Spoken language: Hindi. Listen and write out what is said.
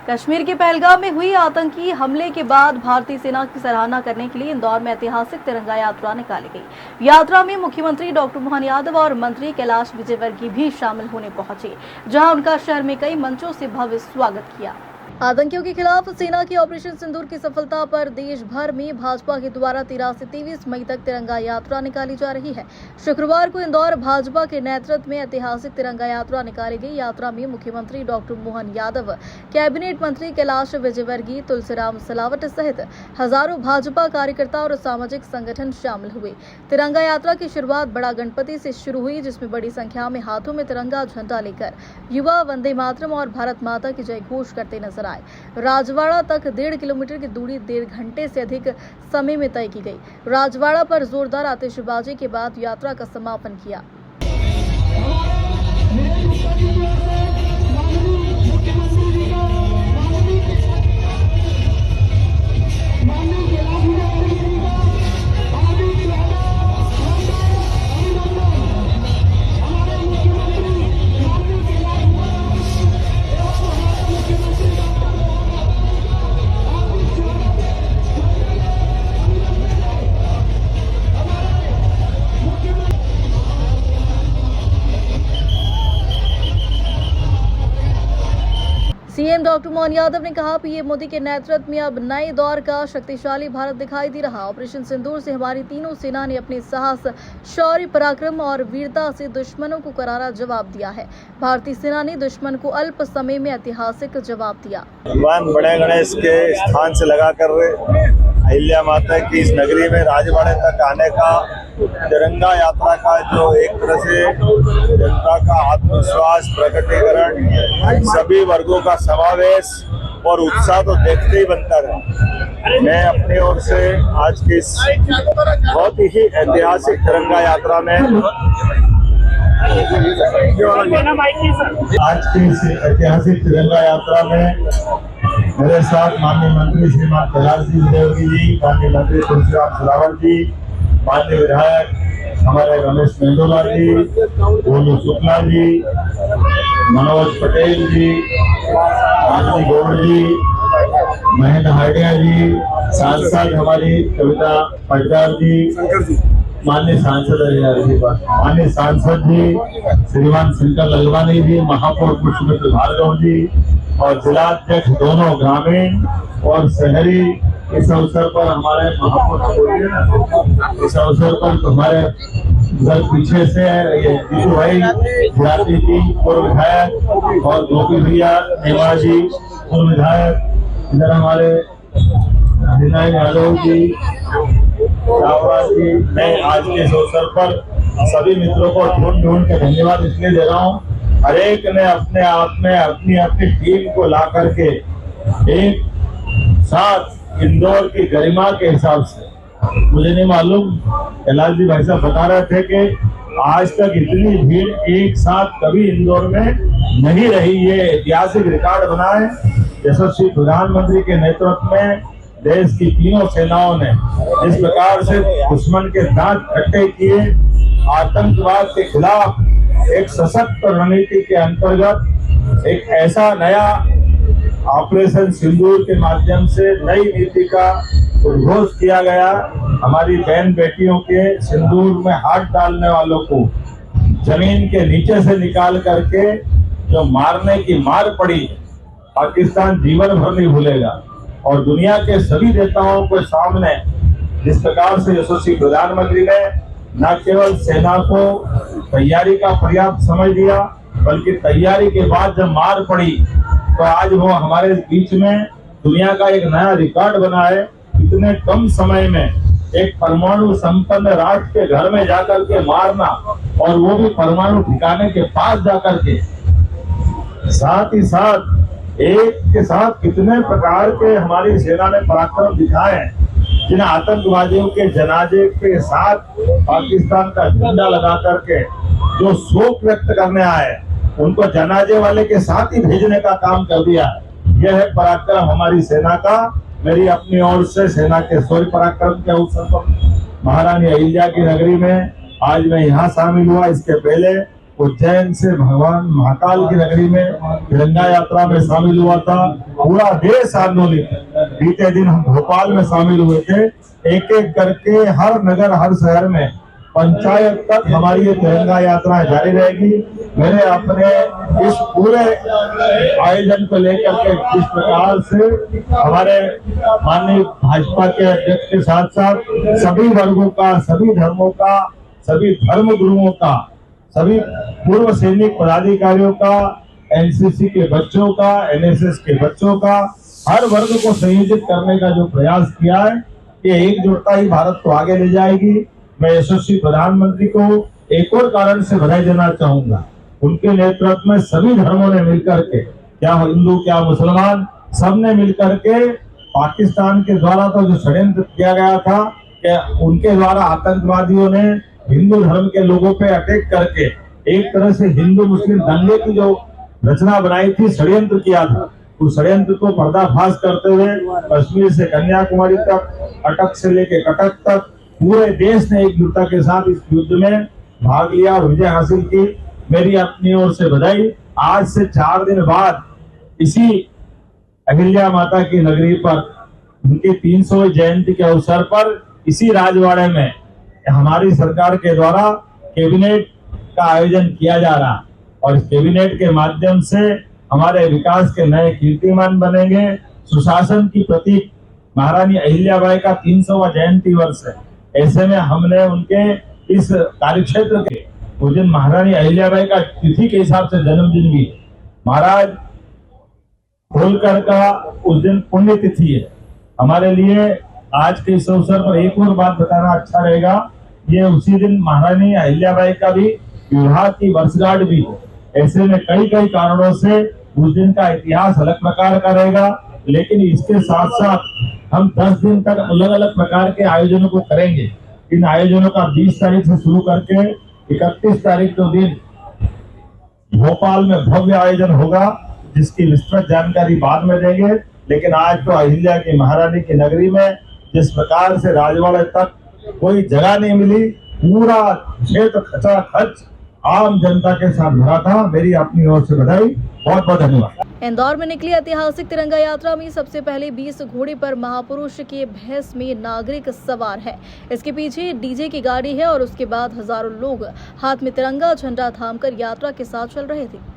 कश्मीर के पहलगाम में हुई आतंकी हमले के बाद भारतीय सेना की सराहना करने के लिए इंदौर में ऐतिहासिक तिरंगा यात्रा निकाली गई। यात्रा में मुख्यमंत्री डॉक्टर मोहन यादव और मंत्री कैलाश विजयवर्गीय भी शामिल होने पहुंचे, जहां उनका शहर में कई मंचों से भव्य स्वागत किया। आतंकियों के खिलाफ सेना की ऑपरेशन सिंदूर की सफलता पर देश भर में भाजपा के द्वारा 13 से 23 मई तक तिरंगा यात्रा निकाली जा रही है। शुक्रवार को इंदौर भाजपा के नेतृत्व में ऐतिहासिक तिरंगा यात्रा निकाली गई। यात्रा में मुख्यमंत्री डॉक्टर मोहन यादव, कैबिनेट मंत्री कैलाश विजयवर्गीय, तुलसीराम सिलावट सहित हजारों भाजपा कार्यकर्ता और सामाजिक संगठन शामिल हुए। तिरंगा यात्रा की शुरुआत बड़ा गणपति से शुरू हुई, जिसमें बड़ी संख्या में हाथों में तिरंगा झंडा लेकर युवा वंदे मातरम और भारत माता की जय घोष करते नजर आए। राजवाड़ा तक 1.5 किलोमीटर की दूरी 1.5 घंटे से अधिक समय में तय की गई। राजवाड़ा पर जोरदार आतिशबाजी के बाद यात्रा का समापन किया। सीएम डॉक्टर मोहन यादव ने कहा, पीएम मोदी के नेतृत्व में अब नए दौर का शक्तिशाली भारत दिखाई दे रहा। ऑपरेशन सिंदूर से हमारी तीनों सेना ने अपने साहस, शौर्य, पराक्रम और वीरता से दुश्मनों को करारा जवाब दिया है। भारतीय सेना ने दुश्मन को अल्प समय में ऐतिहासिक जवाब दिया। भगवान बड़े गणेश के स्थान से लगाकर अहिल्या माता की इस नगरी में राजवाड़े तक आने का तिरंगा यात्रा का जो एक तरह से जनता का आत्मविश्वास प्रकटीकरण, सभी वर्गों का समावेश और उत्साह तो देखते ही बनता रहा। मैं अपनी ओर से आज की इस बहुत ही ऐतिहासिक तिरंगा यात्रा में मेरे साथ माननीय मंत्री श्रीमान कैलाश विजयवर्गीय जी, माननीय मंत्री तुलसीराम सिलावट जी, माननीय विधायक हमारे रमेश मेंदोला जी, गोलू शुक्ला जी, मनोज पटेल जी, आनंद गौड़ जी, महेंद्र हाडिया जी, सांसद हमारी कविता पटदार जी, माननीय सांसद जी श्रीमान शंकर ललवानी जी, महापौर पुष्पमित्र भार्गव जी और जिलाध्यक्ष दोनों ग्रामीण और शहरी इस अवसर पर हमारे महापौर इस अवसर पर हमारे उधर पीछे से ये जीतू भाई जाति जी पूर्व विधायक और गोपी भैया नेवा जी पूर्व विधायक, इधर हमारे विनायक यादव जी, चावड़ा जी। मैं आज के इस अवसर पर सभी मित्रों को ढूंढ के धन्यवाद इसलिए दे रहा हूँ। हर एक ने अपने आप में अपनी अपनी टीम को ला करके एक साथ इंदौर की गरिमा के हिसाब से, मुझे नहीं मालूम, कैलाश जी भाई साहब बता रहे थे कि आज तक इतनी भीड़ एक साथ कभी इंदौर में नहीं रही। ये ऐतिहासिक रिकॉर्ड बना है। यशस्वी प्रधानमंत्री के नेतृत्व में देश की तीनों सेनाओं ने इस प्रकार से दुश्मन के दांत खट्टे किए, आतंकवाद के खिलाफ एक सशक्त रणनीति के अंतर्गत एक ऐसा नया ऑपरेशन सिंदूर के माध्यम से नई नीति का उद्घोष किया गया। हमारी बहन बेटियों के सिंदूर में हाथ डालने वालों को जमीन के नीचे से निकाल करके जो मारने की मार पड़ी, पाकिस्तान जीवन भर नहीं भूलेगा। और दुनिया के सभी नेताओं के सामने जिस प्रकार से यशस्वी प्रधानमंत्री ने न केवल सेना को तैयारी का पर्याप्त समय दिया, बल्कि तैयारी के बाद जब मार पड़ी तो आज वो हमारे बीच में दुनिया का एक नया रिकॉर्ड बना है। इतने कम समय में एक परमाणु संपन्न राष्ट्र के घर में जाकर के मारना, और वो भी परमाणु ठिकाने के पास जाकर के, साथ ही साथ एक के साथ कितने प्रकार के हमारी सेना ने पराक्रम दिखाए हैं। जिन आतंकवादियों के जनाजे के साथ पाकिस्तान का झंडा लगा करके जो शोक व्यक्त करने आए, उनको जनाजे वाले के साथ ही भेजने का काम कर दिया है। यह है पराक्रम हमारी सेना का। मेरी अपनी ओर से सेना के शौर्य पराक्रम के अवसर पर महारानी अहिल्या की नगरी में आज मैं यहाँ शामिल हुआ। इसके पहले उज्जैन से भगवान महाकाल की नगरी में तिरंगा यात्रा में शामिल हुआ था पूरा देश आंदोलित है। बीते दिन हम भोपाल में शामिल हुए थे, एक एक करके हर नगर हर शहर में पंचायत तक हमारी ये तिरंगा यात्रा जारी रहेगी। मैंने अपने इस पूरे आयोजन को लेकर के जिस प्रकार से हमारे माननीय भाजपा के अध्यक्ष के साथ साथ सभी वर्गों का, सभी धर्मों का, सभी धर्म गुरुओं का, सभी पूर्व सैनिक पदाधिकारियों का, एनसीसी के बच्चों का, एनएसएस के बच्चों का, हर वर्ग को संयोजित करने का जो प्रयास किया है, ये एकजुटता ही भारत को आगे ले जाएगी। मैं यशस्वी प्रधानमंत्री को एक और कारण से बधाई देना चाहूंगा। उनके नेतृत्व में सभी धर्मों ने मिलकर के, क्या हिंदू क्या मुसलमान, सबने मिलकर के पाकिस्तान के द्वारा तो जो षड्यंत्र किया गया था कि उनके द्वारा आतंकवादियों ने हिंदू धर्म के लोगों पे अटैक करके एक तरह से हिंदू मुस्लिम दंगे की जो रचना बनाई थी, षड्यंत्र किया था, उस षड्यंत्र को पर्दाफाश करते हुए कश्मीर से कन्याकुमारी तक, अटक से लेके कटक तक पूरे देश ने एकजुटता के साथ इस युद्ध में भाग लिया और विजय हासिल की। मेरी अपनी ओर से बधाई। आज से 4 दिन बाद इसी अहिल्या माता की नगरी पर उनकी 300वीं जयंती के अवसर पर इसी राजवाड़े में हमारी सरकार के द्वारा कैबिनेट का आयोजन किया जा रहा है और इस कैबिनेट के माध्यम से हमारे विकास के नए कीर्तिमान बनेंगे। सुशासन की प्रतीक महारानी अहिल्याबाई का 300वां जयंती वर्ष है। ऐसे में हमने उनके इस कार्यक्षेत्र के उस दिन महारानी अहिल्याबाई का तिथि के हिसाब से जन्मदिन भी महाराज होलकर का उस दिन पुण्य तिथि है। हमारे लिए आज के इस अवसर पर एक और बात बताना अच्छा रहेगा, ये उसी दिन महारानी अहिल्याबाई का भी विवाह की वर्षगांठ भी है। ऐसे में कई कारणों से उस दिन का इतिहास अलग प्रकार का रहेगा, लेकिन इसके साथ साथ हम 10 दिन तक अलग अलग प्रकार के आयोजनों को करेंगे। इन आयोजनों का 20 तारीख से शुरू करके 31 तारीख के दिन भोपाल में भव्य आयोजन होगा, जिसकी विस्तृत जानकारी बाद में देंगे। लेकिन आज तो अहिल्या की महारानी की नगरी में जिस प्रकार से राजवाड़े तक कोई जगह नहीं मिली, पूरा क्षेत्र खचाखच आम जनता के साथ भरा था। मेरी अपनी ओर से बधाई, बहुत बहुत धन्यवाद। इंदौर में निकली ऐतिहासिक तिरंगा यात्रा में सबसे पहले 20 घोड़े पर महापुरुष के भैंस में नागरिक सवार है। इसके पीछे डीजे की गाड़ी है और उसके बाद हजारों लोग हाथ में तिरंगा झंडा थामकर यात्रा के साथ चल रहे थे।